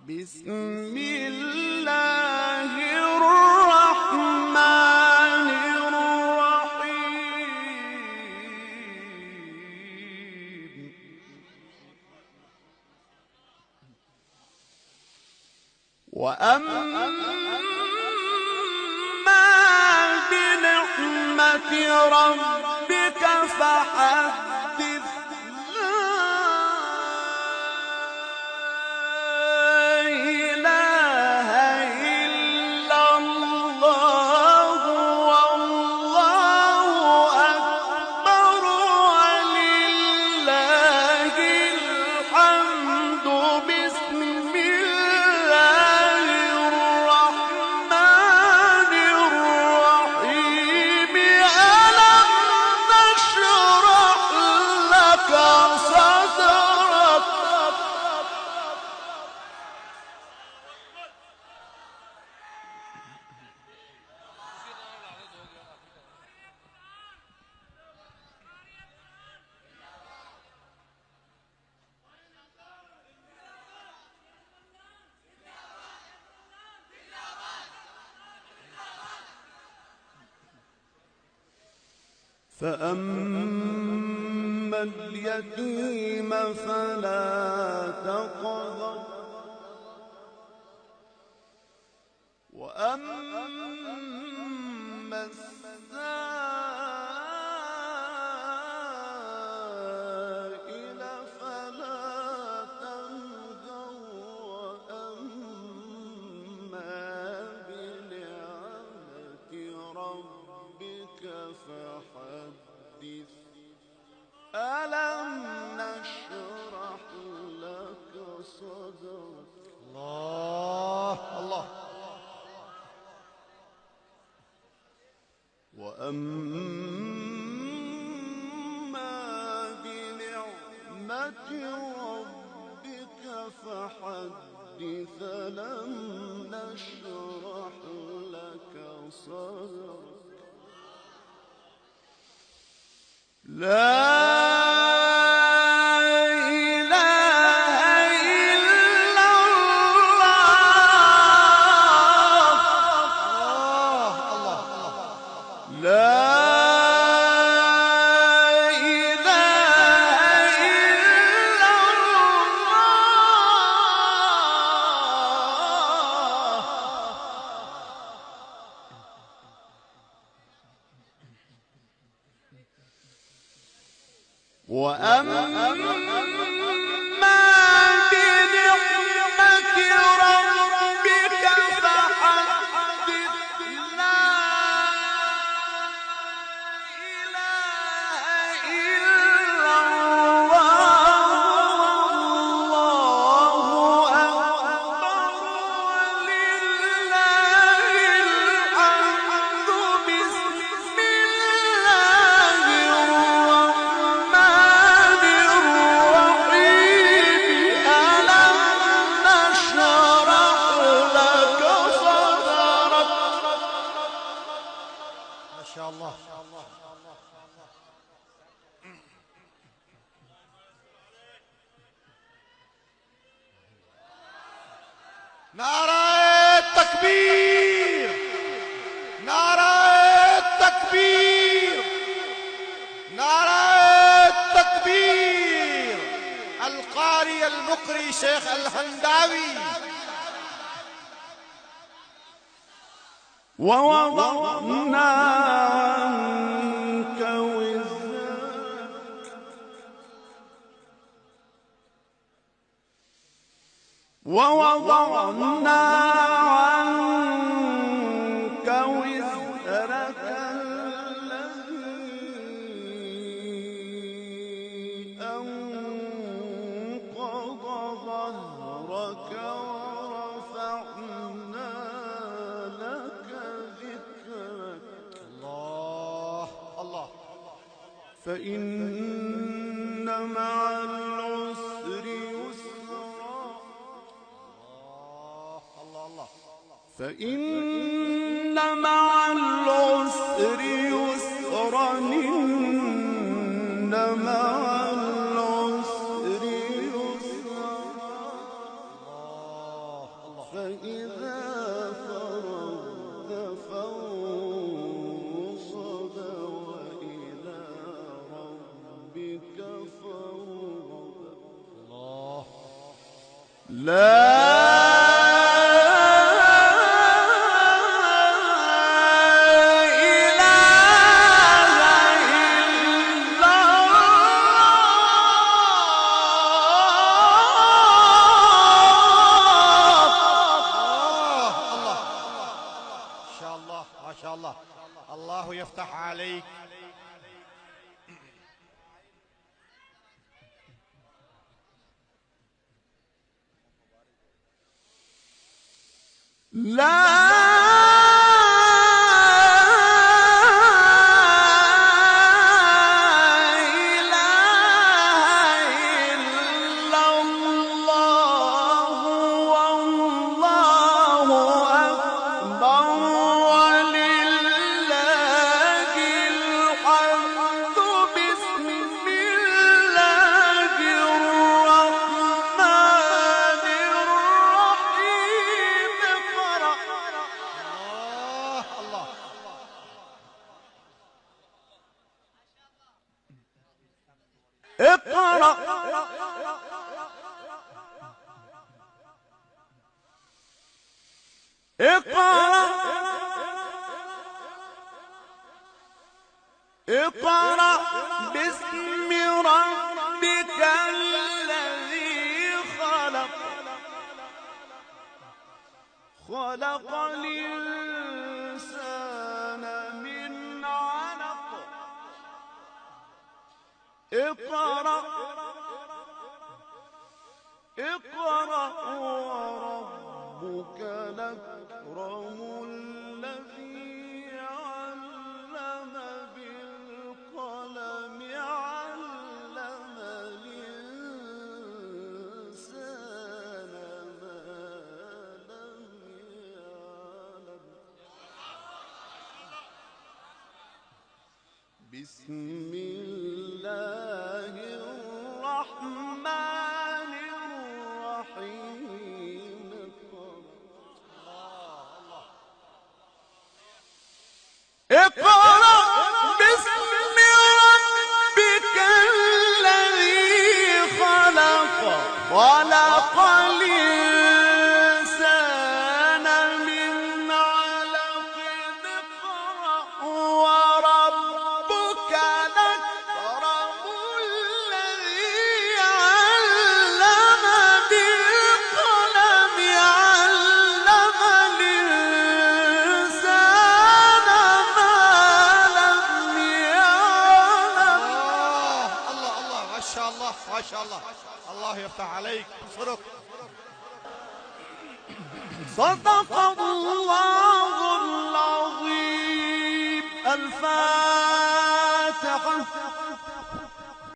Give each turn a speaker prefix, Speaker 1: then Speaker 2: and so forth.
Speaker 1: بسم الله الرحمن الرحيم. وأما بنعمة ربك فحدث. فأما اليتيم فلا تقهر وأما السائل فلا تنهر وأما بنعمة ربك فحدث. ألم نشرح لك صدرك.
Speaker 2: الله الله.
Speaker 1: وأما بنعمة ربك فحدث. ألم نشرح لك صدرك. لا وأما بنعمة ربك فحدث. لا إله إلا الله والله أكبر ولله الحمد. بسم الله الرحمن الرحيم. ألم نشرح لك صدرك.
Speaker 2: ما شاء الله. نعرة التكبير، نعرة التكبير، نعرة التكبير. القارئ المقري شيخ الهنداوي.
Speaker 1: ووضعنا عنك وزرك. ووضعنا عنك وزرك الذي أنقض ظهرك ورفعنا لك ذكرك.
Speaker 2: الله الله.
Speaker 1: فإن مع العسر يسرا.
Speaker 2: الله الله.
Speaker 1: فإن مع العسر يسرا. إن مع العسر يسرا. فإذا فرغت فانصب وإلى ربك فارغب.
Speaker 2: الله.
Speaker 1: لا
Speaker 2: الله يفتح عليك.
Speaker 1: لا اقرأ اقرأ اقرأ باسم ربك الذي خلق خلق الإنسان من علق اقرأ اقرأ وربك الأكرم الذي علم بالقلم علم الإنسان ما لم يعلم. بسم الله الرحمن الرحيم. اقرأ باسم ربك الذي خلق خلق الإنسان من علق اقرأ وربك الأكرم الذي علم بالقلم علم الإنسان ما لم يعلم.
Speaker 2: الله ما شاء الله ما شاء الله. الله يفتح عليك. صدق
Speaker 1: صدق الله